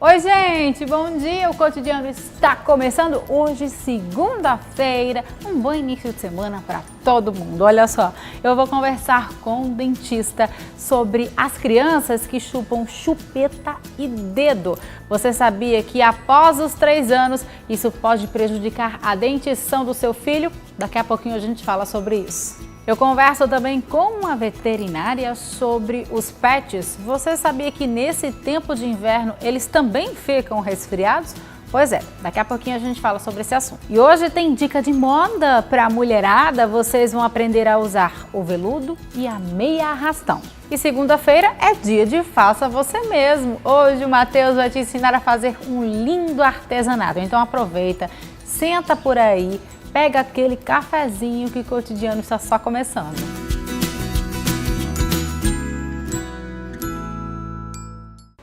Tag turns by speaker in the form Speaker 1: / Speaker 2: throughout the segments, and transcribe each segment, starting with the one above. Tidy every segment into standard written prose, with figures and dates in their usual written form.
Speaker 1: Oi, gente, bom dia! O Cotidiano está começando hoje, segunda-feira, um bom início de semana para todo mundo. Olha só, eu vou conversar com um dentista sobre as crianças que chupam chupeta e dedo. Você sabia que após os 3 anos isso pode prejudicar a dentição do seu filho? Daqui a pouquinho a gente fala sobre isso. Eu converso também com uma veterinária sobre os pets. Você sabia que nesse tempo de inverno eles também ficam resfriados? Pois é, daqui a pouquinho a gente fala sobre esse assunto. E hoje tem dica de moda para a mulherada. Vocês vão aprender a usar o veludo e a meia arrastão. E segunda-feira é dia de faça você mesmo. Hoje o Matheus vai te ensinar a fazer um lindo artesanato. Então aproveita, senta por aí, pega aquele cafezinho que o Cotidiano está só começando.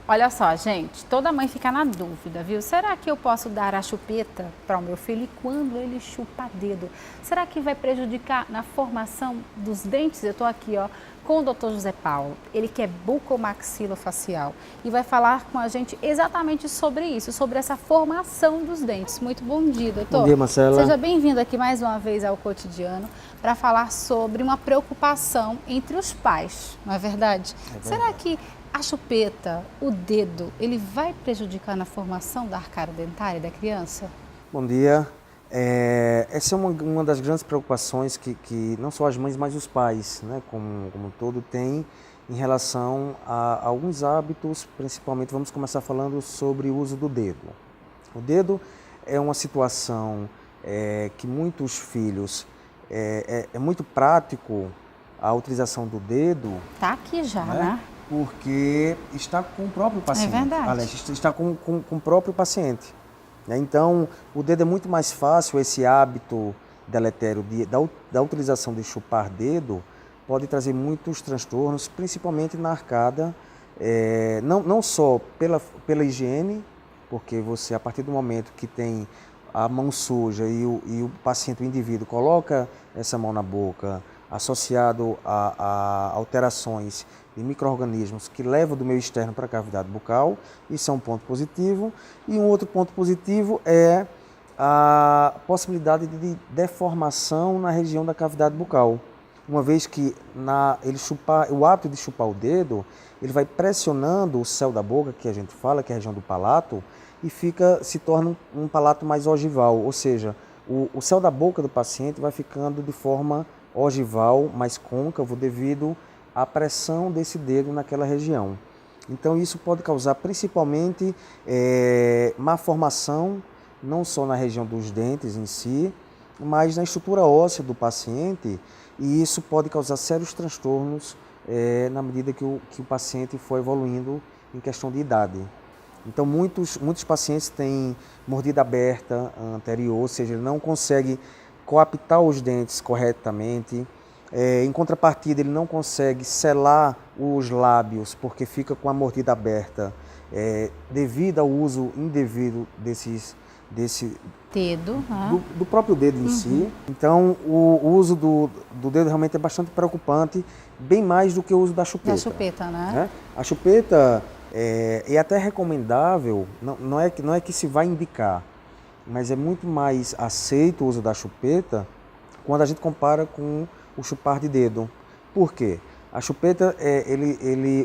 Speaker 1: Olha só, gente, toda mãe fica na dúvida, viu? Será que eu posso dar a chupeta para o meu filho e quando ele chupa dedo? Será que vai prejudicar na formação dos dentes? Eu estou aqui, ó, com o Dr. José Paulo, ele que é bucomaxilofacial e vai falar com a gente exatamente sobre isso, sobre essa formação dos dentes. Muito bom dia, doutor.
Speaker 2: Bom dia, Marcela.
Speaker 1: Seja bem-vindo aqui mais uma vez ao Cotidiano para falar sobre uma preocupação entre os pais, não é verdade? Será que a chupeta, o dedo, ele vai prejudicar na formação da arcária dentária da criança?
Speaker 2: Bom dia. Essa é uma das grandes preocupações que não só as mães, mas os pais, né, como um todo, têm em relação a alguns hábitos, principalmente vamos começar falando sobre o uso do dedo. O dedo é uma situação que muitos filhos, é muito prático a utilização do dedo.
Speaker 1: Tá aqui já, né?
Speaker 2: Porque está com o próprio paciente.
Speaker 1: É verdade.
Speaker 2: Aliás, está com o próprio paciente. Então, o dedo é muito mais fácil, esse hábito deletério da utilização de chupar dedo pode trazer muitos transtornos, principalmente na arcada, não só pela higiene, porque você, a partir do momento que tem a mão suja e o paciente, o indivíduo, coloca essa mão na boca, associado a alterações de micro-organismos que levam do meio externo para a cavidade bucal, isso é um ponto positivo. E um outro ponto positivo é a possibilidade de deformação na região da cavidade bucal. Uma vez que o hábito de chupar o dedo, ele vai pressionando o céu da boca, que a gente fala, que é a região do palato, e se torna um palato mais ogival, ou seja, o céu da boca do paciente vai ficando de forma ogival, mais côncavo, devido à pressão desse dedo naquela região. Então isso pode causar principalmente má formação, não só na região dos dentes em si, mas na estrutura óssea do paciente, e isso pode causar sérios transtornos na medida que o paciente for evoluindo em questão de idade. Então muitos pacientes têm mordida aberta anterior, ou seja, ele não consegue coaptar os dentes corretamente. Em contrapartida, ele não consegue selar os lábios porque fica com a mordida aberta devido ao uso indevido desse
Speaker 1: dedo,
Speaker 2: do próprio dedo em si. Então, o uso do dedo realmente é bastante preocupante, bem mais do que o uso da chupeta.
Speaker 1: Da chupeta, né?
Speaker 2: A chupeta é até recomendável, não é que se vai indicar, mas é muito mais aceito o uso da chupeta quando a gente compara com o chupar de dedo. Por quê? A chupeta,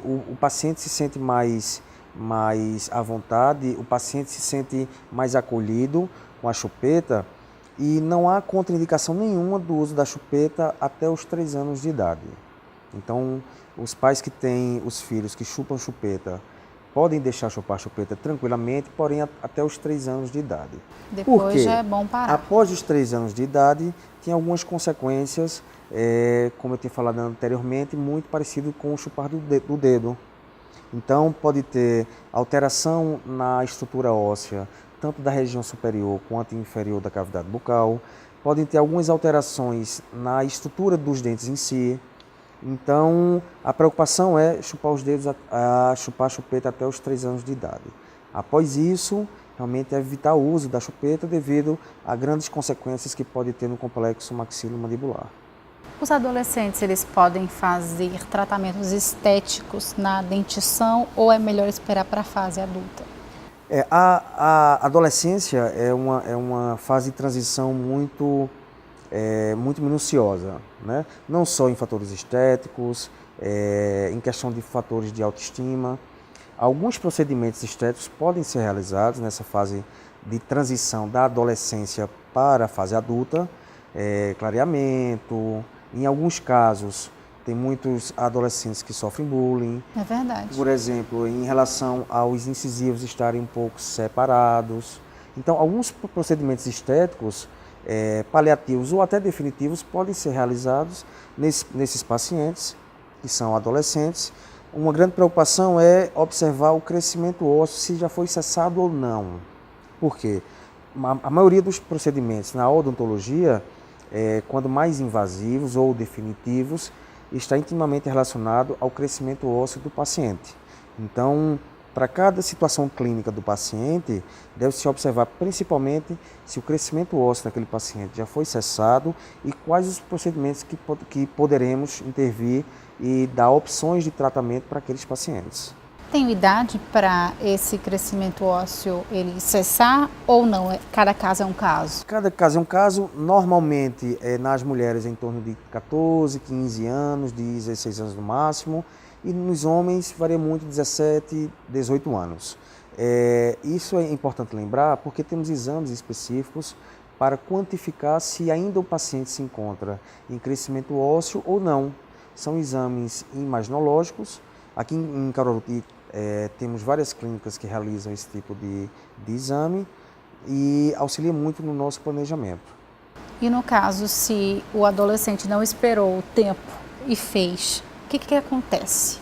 Speaker 2: o paciente se sente mais à vontade, o paciente se sente mais acolhido com a chupeta e não há contraindicação nenhuma do uso da chupeta até os 3 anos de idade. Então, os pais que têm os filhos que chupam chupeta podem deixar chupar chupeta tranquilamente, porém até os 3 anos de idade.
Speaker 1: Depois já é bom parar.
Speaker 2: Após os 3 anos de idade, tem algumas consequências, como eu tinha falado anteriormente, muito parecido com o chupar do dedo. Então, pode ter alteração na estrutura óssea, tanto da região superior quanto inferior da cavidade bucal. Podem ter algumas alterações na estrutura dos dentes em si. Então, a preocupação é chupar os dedos, chupar a chupeta até os 3 anos de idade. Após isso, realmente é evitar o uso da chupeta devido a grandes consequências que pode ter no complexo maxilomandibular.
Speaker 1: Os adolescentes, eles podem fazer tratamentos estéticos na dentição ou é melhor esperar para a fase adulta?
Speaker 2: A adolescência é uma fase de transição muito minuciosa, né? Não só em fatores estéticos, em questão de fatores de autoestima. Alguns procedimentos estéticos podem ser realizados nessa fase de transição da adolescência para a fase adulta, clareamento. Em alguns casos, tem muitos adolescentes que sofrem bullying.
Speaker 1: É verdade.
Speaker 2: Por exemplo, em relação aos incisivos estarem um pouco separados. Então, alguns procedimentos estéticos, paliativos ou até definitivos, podem ser realizados nesses pacientes que são adolescentes. Uma grande preocupação é observar o crescimento ósseo, se já foi cessado ou não. Por quê? A maioria dos procedimentos na odontologia, quando mais invasivos ou definitivos, está intimamente relacionado ao crescimento ósseo do paciente. Então, para cada situação clínica do paciente, deve-se observar principalmente se o crescimento ósseo daquele paciente já foi cessado e quais os procedimentos que poderemos intervir e dar opções de tratamento para aqueles pacientes.
Speaker 1: Tem idade para esse crescimento ósseo ele cessar ou não? Cada caso é um caso?
Speaker 2: Cada caso é um caso. Normalmente nas mulheres em torno de 14, 15 anos, 16 anos no máximo. E nos homens varia muito, 17, 18 anos. Isso é importante lembrar porque temos exames específicos para quantificar se ainda o paciente se encontra em crescimento ósseo ou não. São exames imaginológicos. Aqui em Caruaru temos várias clínicas que realizam esse tipo de exame e auxilia muito no nosso planejamento.
Speaker 1: E no caso, se o adolescente não esperou o tempo e fez, o que acontece?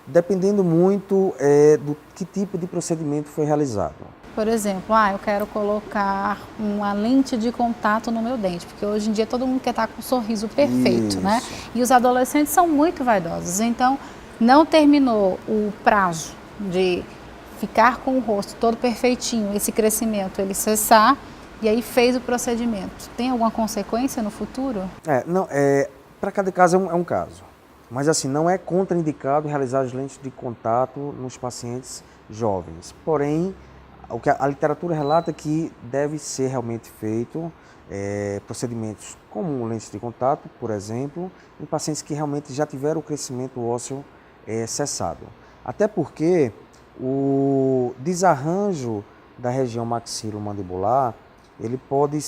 Speaker 2: Dependendo muito do que tipo de procedimento foi realizado.
Speaker 1: Por exemplo, eu quero colocar uma lente de contato no meu dente, porque hoje em dia todo mundo quer estar com um sorriso perfeito, né? E os adolescentes são muito vaidosos, então não terminou o prazo de ficar com o rosto todo perfeitinho, esse crescimento, ele cessar, e aí fez o procedimento. Tem alguma consequência no futuro?
Speaker 2: Para cada caso é um caso. Mas assim, não é contraindicado realizar as lentes de contato nos pacientes jovens. Porém, o que a literatura relata é que deve ser realmente feito procedimentos como lentes de contato, por exemplo, em pacientes que realmente já tiveram o crescimento ósseo cessado. Até porque o desarranjo da região maxilomandibular ele pode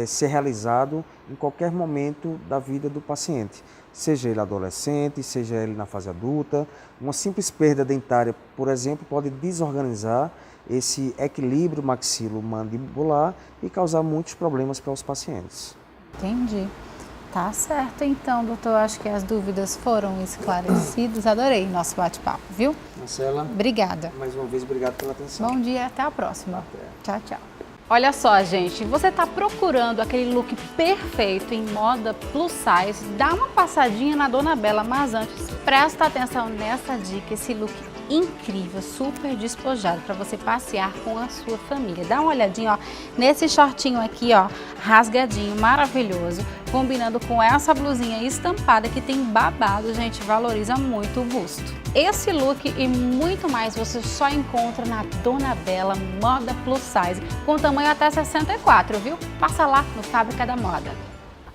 Speaker 2: ser realizado em qualquer momento da vida do paciente, seja ele adolescente, seja ele na fase adulta. Uma simples perda dentária, por exemplo, pode desorganizar esse equilíbrio maxilomandibular e causar muitos problemas para os pacientes.
Speaker 1: Entendi. Tá certo então, doutor. Acho que as dúvidas foram esclarecidas. Adorei nosso bate-papo, viu?
Speaker 2: Marcela.
Speaker 1: Obrigada.
Speaker 2: Mais uma vez, obrigado pela atenção.
Speaker 1: Bom dia, até a próxima.
Speaker 2: Até.
Speaker 1: Tchau, tchau. Olha só, gente, você está procurando aquele look perfeito em moda plus size? Dá uma passadinha na Dona Bela, mas antes, presta atenção nessa dica, esse look incrível, super despojado para você passear com a sua família. Dá uma olhadinha, ó, nesse shortinho aqui, ó, rasgadinho, maravilhoso, combinando com essa blusinha estampada que tem babado, gente, valoriza muito o busto. Esse look e muito mais você só encontra na Dona Bela Moda Plus Size, com tamanho até 64, viu? Passa lá no Fábrica da Moda.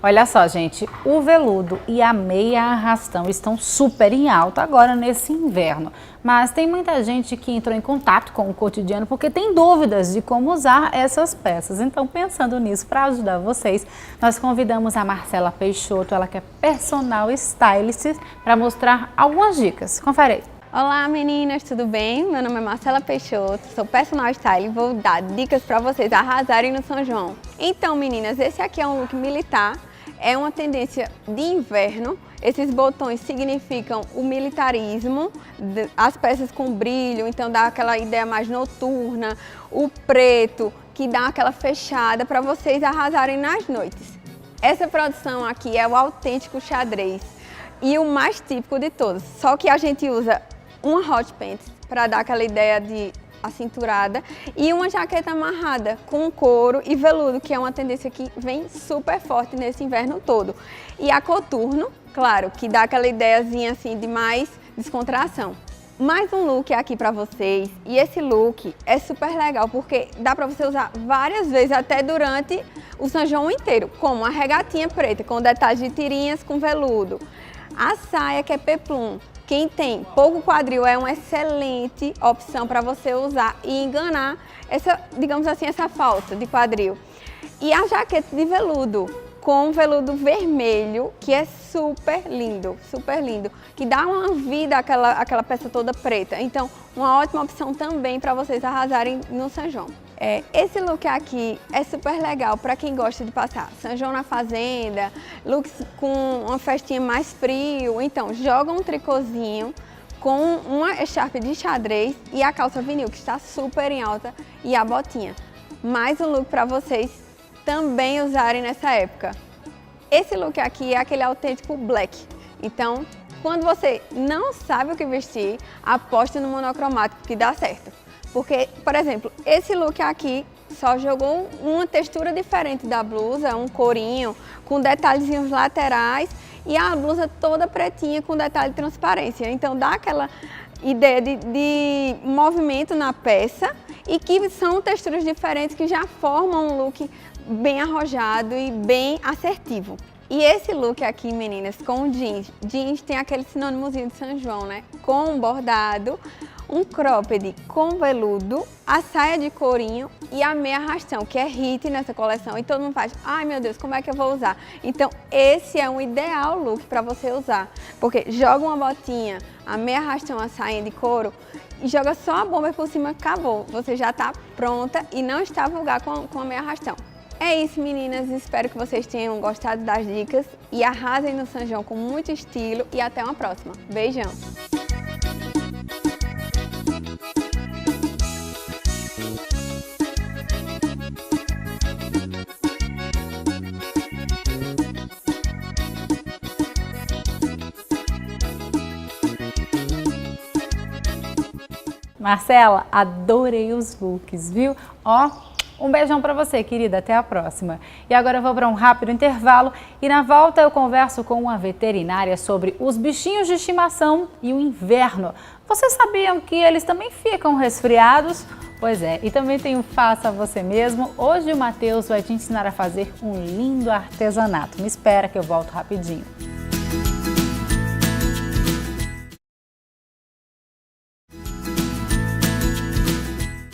Speaker 1: Olha só, gente, o veludo e a meia arrastão estão super em alta agora nesse inverno. Mas tem muita gente que entrou em contato com o cotidiano porque tem dúvidas de como usar essas peças. Então, pensando nisso, para ajudar vocês, nós convidamos a Marcela Peixoto, ela que é personal stylist, para mostrar algumas dicas. Confere aí.
Speaker 3: Olá meninas, tudo bem? Meu nome é Marcela Peixoto, sou personal style e vou dar dicas para vocês arrasarem no São João. Então meninas, esse aqui é um look militar, é uma tendência de inverno. Esses botões significam o militarismo, as peças com brilho, então dá aquela ideia mais noturna, o preto que dá aquela fechada para vocês arrasarem nas noites. Essa produção aqui é o autêntico xadrez e o mais típico de todos, só que a gente usa uma hot pants para dar aquela ideia de acinturada e uma jaqueta amarrada com couro e veludo, que é uma tendência que vem super forte nesse inverno todo. E a coturno, claro, que dá aquela ideiazinha assim de mais descontração. Mais um look aqui pra vocês, e esse look é super legal porque dá pra você usar várias vezes, até durante o São João inteiro, como a regatinha preta com detalhes de tirinhas com veludo, a saia que é peplum. Quem tem pouco quadril é uma excelente opção para você usar e enganar essa, digamos assim, essa falta de quadril. E a jaqueta de veludo, com veludo vermelho, que é super lindo, que dá uma vida àquela peça toda preta. Então, uma ótima opção também para vocês arrasarem no São João. Esse look aqui é super legal para quem gosta de passar São João na fazenda, looks com uma festinha mais frio. Então, joga um tricôzinho com uma echarpe de xadrez e a calça vinil, que está super em alta, e a botinha. Mais um look para vocês também usarem nessa época. Esse look aqui é aquele autêntico black. Então, quando você não sabe o que vestir, aposte no monocromático que dá certo. Porque, por exemplo, esse look aqui só jogou uma textura diferente da blusa, um corinho com detalhezinhos laterais e a blusa toda pretinha com detalhe de transparência. Então dá aquela ideia de movimento na peça e que são texturas diferentes que já formam um look bem arrojado e bem assertivo. E esse look aqui, meninas, com jeans. Jeans tem aquele sinônimozinho de São João, né? Com bordado, um cropped com veludo, a saia de corinho e a meia arrastão, que é hit nessa coleção. E todo mundo faz, ai meu Deus, como é que eu vou usar? Então esse é um ideal look para você usar. Porque joga uma botinha, a meia arrastão, a saia de couro, e joga só a bomba por cima, acabou. Você já está pronta e não está vulgar com a meia arrastão. É isso, meninas. Espero que vocês tenham gostado das dicas e arrasem no São João com muito estilo e até uma próxima. Beijão!
Speaker 1: Marcela, adorei os looks, viu? Ó, um beijão pra você, querida. Até a próxima. E agora eu vou para um rápido intervalo e na volta eu converso com uma veterinária sobre os bichinhos de estimação e o inverno. Vocês sabiam que eles também ficam resfriados? Pois é, e também tem o Faça Você Mesmo. Hoje o Matheus vai te ensinar a fazer um lindo artesanato. Me espera que eu volto rapidinho.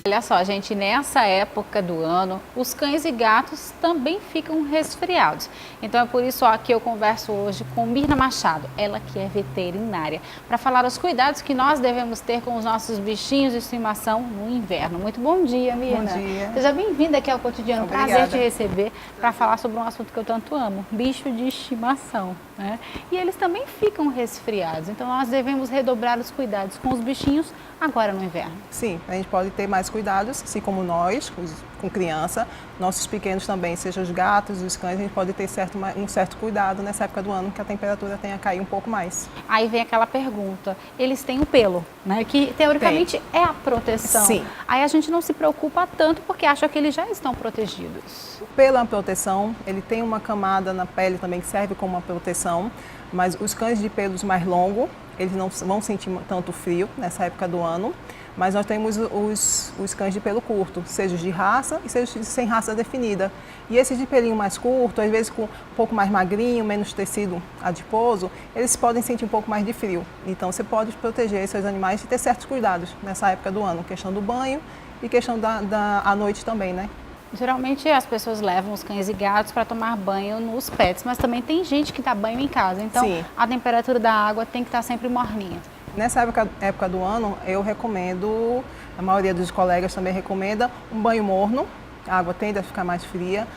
Speaker 1: Olha só, gente, nessa época do ano, os cães e gatos também ficam resfriados. Então é por isso que eu converso hoje com Mirna Machado, ela que é veterinária, para falar os cuidados que nós devemos ter com os nossos bichinhos de estimação no inverno. Muito bom dia, Mirna.
Speaker 4: Bom dia.
Speaker 1: Seja bem-vinda aqui ao Cotidiano.
Speaker 4: Obrigada.
Speaker 1: Prazer te receber para falar sobre um assunto que eu tanto amo, bicho de estimação, né? E eles também ficam resfriados, então nós devemos redobrar os cuidados com os bichinhos agora no inverno.
Speaker 4: Sim, a gente pode ter mais cuidados, assim como nós, com criança, nossos pequenos também, seja os gatos, os cães, a gente pode ter um certo cuidado nessa época do ano, que a temperatura tenha a cair um pouco mais.
Speaker 1: Aí vem aquela pergunta, eles têm o pelo, né, que teoricamente é a proteção.
Speaker 4: Sim.
Speaker 1: Aí a gente não se preocupa tanto porque acha que eles já estão protegidos.
Speaker 4: O pelo é uma proteção, ele tem uma camada na pele também que serve como uma proteção, mas os cães de pelos mais longos, eles não vão sentir tanto frio nessa época do ano, mas nós temos os cães de pelo curto, seja os de raça e seja os sem raça definida. E esses de pelinho mais curto, às vezes com um pouco mais magrinho, menos tecido adiposo, eles podem sentir um pouco mais de frio. Então você pode proteger seus animais e ter certos cuidados nessa época do ano, questão do banho e questão à noite também, né?
Speaker 1: Geralmente as pessoas levam os cães e gatos para tomar banho nos pets, mas também tem gente que dá banho em casa, então
Speaker 4: Sim.
Speaker 1: a temperatura da água tem que estar sempre morninha.
Speaker 4: Nessa época do ano, eu recomendo, a maioria dos colegas também recomenda, um banho morno, a água tende a ficar mais fria.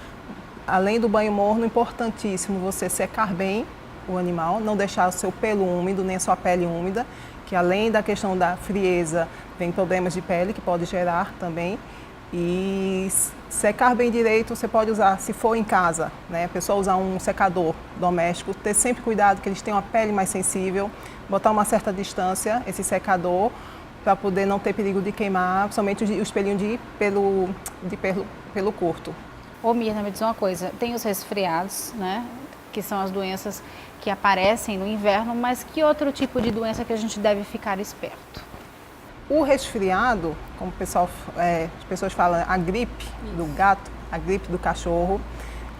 Speaker 4: Além do banho morno, importantíssimo você secar bem o animal, não deixar o seu pelo úmido, nem a sua pele úmida, que além da questão da frieza, vem problemas de pele que pode gerar também. E secar bem direito, você pode usar, se for em casa, né, a pessoa usar um secador doméstico, ter sempre cuidado que eles tenham a pele mais sensível, botar uma certa distância, esse secador, para poder não ter perigo de queimar, principalmente os pelinhos de pelo curto.
Speaker 1: Ô Mirna, me diz uma coisa, tem os resfriados, né, que são as doenças que aparecem no inverno, mas que outro tipo de doença que a gente deve ficar esperto?
Speaker 4: O resfriado, como as pessoas falam, a gripe do gato, a gripe do cachorro,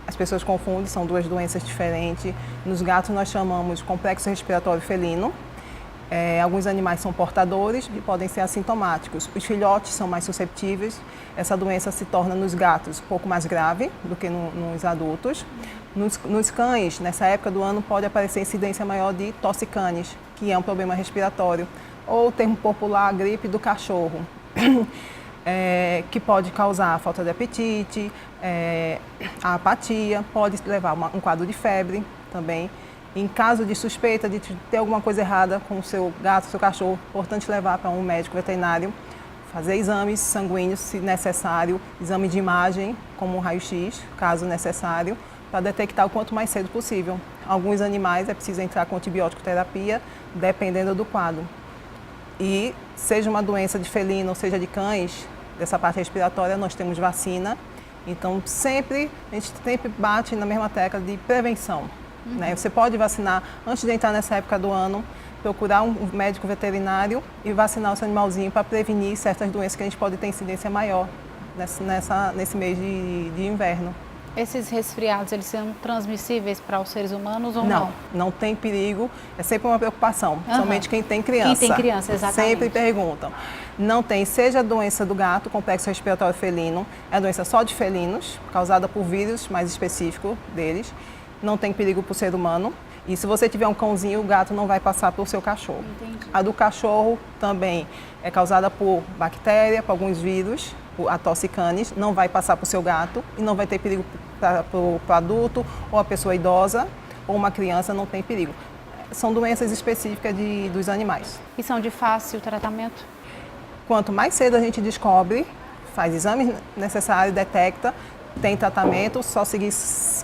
Speaker 4: as pessoas confundem, são duas doenças diferentes. Nos gatos nós chamamos de complexo respiratório felino. Alguns animais são portadores e podem ser assintomáticos. Os filhotes são mais susceptíveis. Essa doença se torna nos gatos um pouco mais grave do que nos adultos. Nos cães, nessa época do ano, pode aparecer incidência maior de tosse-canis, que é um problema respiratório. Ou o termo popular, gripe do cachorro, que pode causar falta de apetite, a apatia, pode levar a um quadro de febre também. Em caso de suspeita de ter alguma coisa errada com o seu gato, seu cachorro, é importante levar para um médico veterinário, fazer exames sanguíneos, se necessário, exame de imagem, como um raio-x, caso necessário, para detectar o quanto mais cedo possível. Alguns animais é preciso entrar com antibiótico terapia, dependendo do quadro. E seja uma doença de felino ou seja de cães, dessa parte respiratória, nós temos vacina. Então, a gente sempre bate na mesma tecla de prevenção. Né? Você pode vacinar antes de entrar nessa época do ano, procurar um médico veterinário e vacinar o seu animalzinho para prevenir certas doenças que a gente pode ter incidência maior nesse mês de inverno.
Speaker 1: Esses resfriados, eles são transmissíveis para os seres humanos ou não?
Speaker 4: Não tem perigo, é sempre uma preocupação, somente quem tem criança.
Speaker 1: Quem tem criança, exatamente.
Speaker 4: Sempre perguntam. Não tem, seja a doença do gato, complexo respiratório felino, é a doença só de felinos, causada por vírus mais específico deles. Não tem perigo para o ser humano. E se você tiver um cãozinho, o gato não vai passar para o seu cachorro.
Speaker 1: Entendi. A
Speaker 4: do cachorro também é causada por bactéria, por alguns vírus, a tosse-canis, não vai passar para o seu gato e não vai ter perigo para o adulto ou a pessoa idosa ou uma criança, não tem perigo. São doenças específicas dos animais.
Speaker 1: E são de fácil tratamento?
Speaker 4: Quanto mais cedo a gente descobre, faz exames necessários, detecta, tem tratamento, só seguir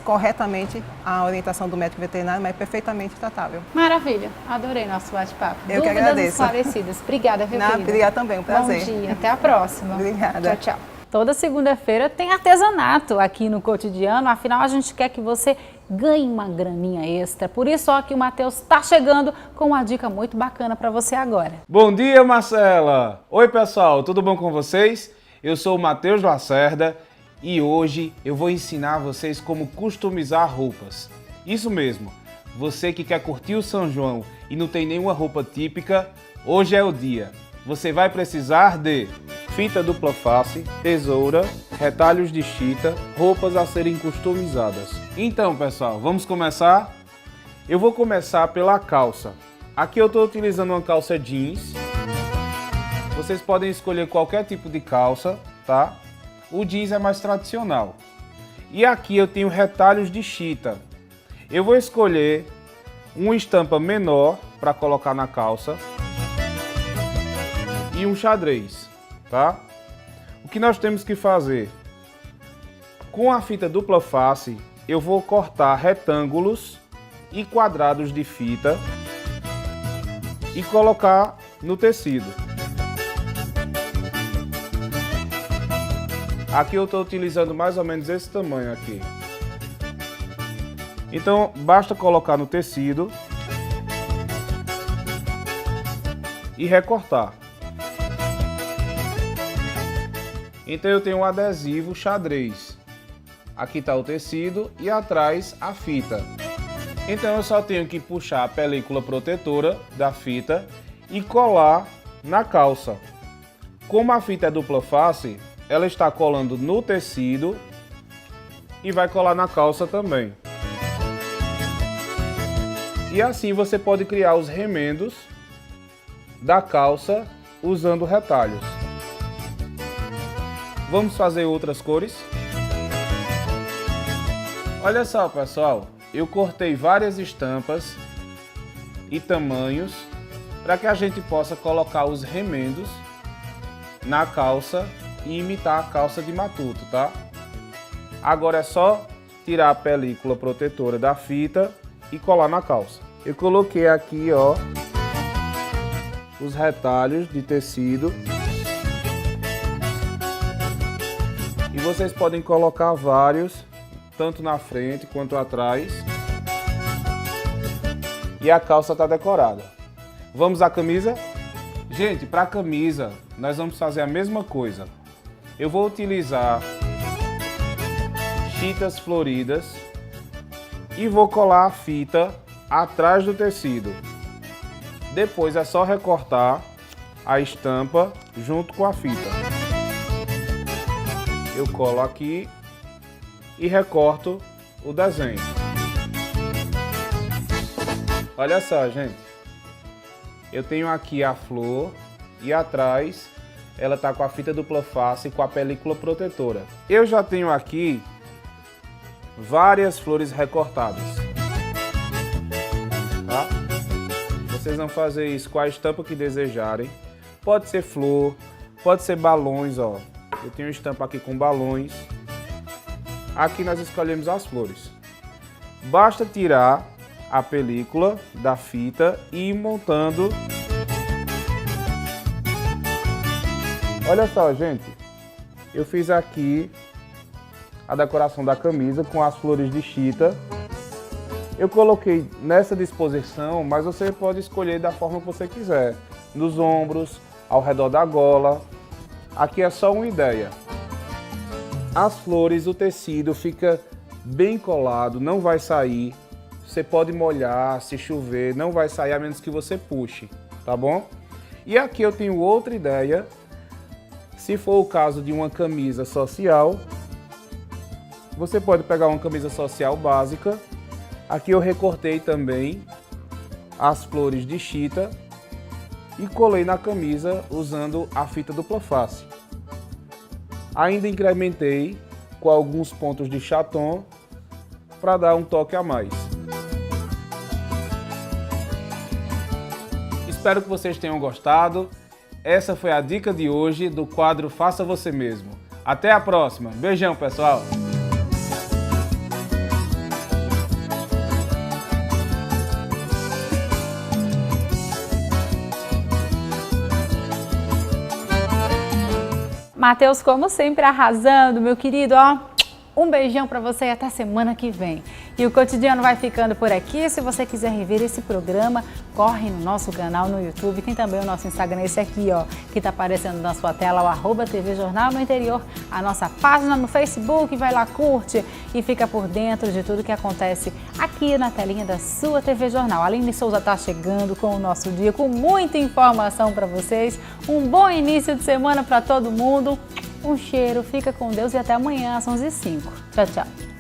Speaker 4: corretamente a orientação do médico veterinário, mas é perfeitamente tratável.
Speaker 1: Maravilha, adorei nosso bate-papo.
Speaker 4: Eu que agradeço.
Speaker 1: Esclarecidas. Obrigada, viu, querida?
Speaker 4: Obrigada também, um prazer.
Speaker 1: Bom dia, até a próxima.
Speaker 4: Obrigada.
Speaker 1: Tchau, tchau. Toda segunda-feira tem artesanato aqui no Cotidiano, afinal a gente quer que você ganhe uma graninha extra. Por isso, ó, que o Matheus está chegando com uma dica muito bacana para você agora.
Speaker 5: Bom dia, Marcela! Oi, pessoal, tudo bom com vocês? Eu sou o Matheus Lacerda e hoje eu vou ensinar vocês como customizar roupas. Isso mesmo, você que quer curtir o São João e não tem nenhuma roupa típica, hoje é o dia. Você vai precisar de fita dupla face, tesoura, retalhos de chita, roupas a serem customizadas. Então, pessoal, vamos começar? Eu vou começar pela calça. Aqui eu estou utilizando uma calça jeans. Vocês podem escolher qualquer tipo de calça, tá? O jeans é mais tradicional. E aqui eu tenho retalhos de chita. Eu vou escolher uma estampa menor para colocar na calça e um xadrez, tá? O que nós temos que fazer? Com a fita dupla face, eu vou cortar retângulos e quadrados de fita e colocar no tecido. Aqui eu estou utilizando mais ou menos esse tamanho aqui. Então, basta colocar no tecido e recortar. Então eu tenho um adesivo xadrez. Aqui está o tecido e atrás a fita. Então eu só tenho que puxar a película protetora da fita e colar na calça. Como a fita é dupla face, ela está colando no tecido e vai colar na calça também. E assim você pode criar os remendos da calça usando retalhos. Vamos fazer outras cores? Olha só, pessoal, eu cortei várias estampas e tamanhos para que a gente possa colocar os remendos na calça e imitar a calça de matuto, tá? Agora é só tirar a película protetora da fita e colar na calça. Eu coloquei aqui, ó, os retalhos de tecido. E vocês podem colocar vários, tanto na frente quanto atrás. E a calça está decorada. Vamos à camisa? Gente, para a camisa, nós vamos fazer a mesma coisa. Eu vou utilizar fitas floridas e vou colar a fita atrás do tecido. Depois é só recortar a estampa junto com a fita. Eu colo aqui e recorto o desenho. Olha só, gente. Eu tenho aqui a flor e atrás ela tá com a fita dupla face com a película protetora. Eu já tenho aqui várias flores recortadas. Tá? Vocês vão fazer isso com a estampa que desejarem. Pode ser flor, pode ser balões, ó. Eu tenho estampa aqui com balões. Aqui nós escolhemos as flores. Basta tirar a película da fita e ir montando. Olha só, gente. Eu fiz aqui a decoração da camisa com as flores de chita. Eu coloquei nessa disposição, mas você pode escolher da forma que você quiser. Nos ombros, ao redor da gola. Aqui é só uma ideia. As flores, o tecido fica bem colado, não vai sair. Você pode molhar, se chover, não vai sair a menos que você puxe, tá bom? E aqui eu tenho outra ideia. Se for o caso de uma camisa social, você pode pegar uma camisa social básica. Aqui eu recortei também as flores de chita e colei na camisa usando a fita dupla face. Ainda incrementei com alguns pontos de chaton para dar um toque a mais. Espero que vocês tenham gostado. Essa foi a dica de hoje do quadro Faça Você Mesmo. Até a próxima. Beijão, pessoal!
Speaker 1: Matheus, como sempre, arrasando, meu querido, ó. Um beijão para você e até semana que vem. E o Cotidiano vai ficando por aqui. Se você quiser rever esse programa, corre no nosso canal no YouTube. Tem também o nosso Instagram, esse aqui, ó, que está aparecendo na sua tela, o @TV Jornal no Interior. A nossa página no Facebook, vai lá, curte e fica por dentro de tudo que acontece aqui na telinha da sua TV Jornal. A Aline Souza está chegando com o nosso dia, com muita informação para vocês. Um bom início de semana para todo mundo. Um cheiro, fica com Deus e até amanhã às 11h05. Tchau, tchau.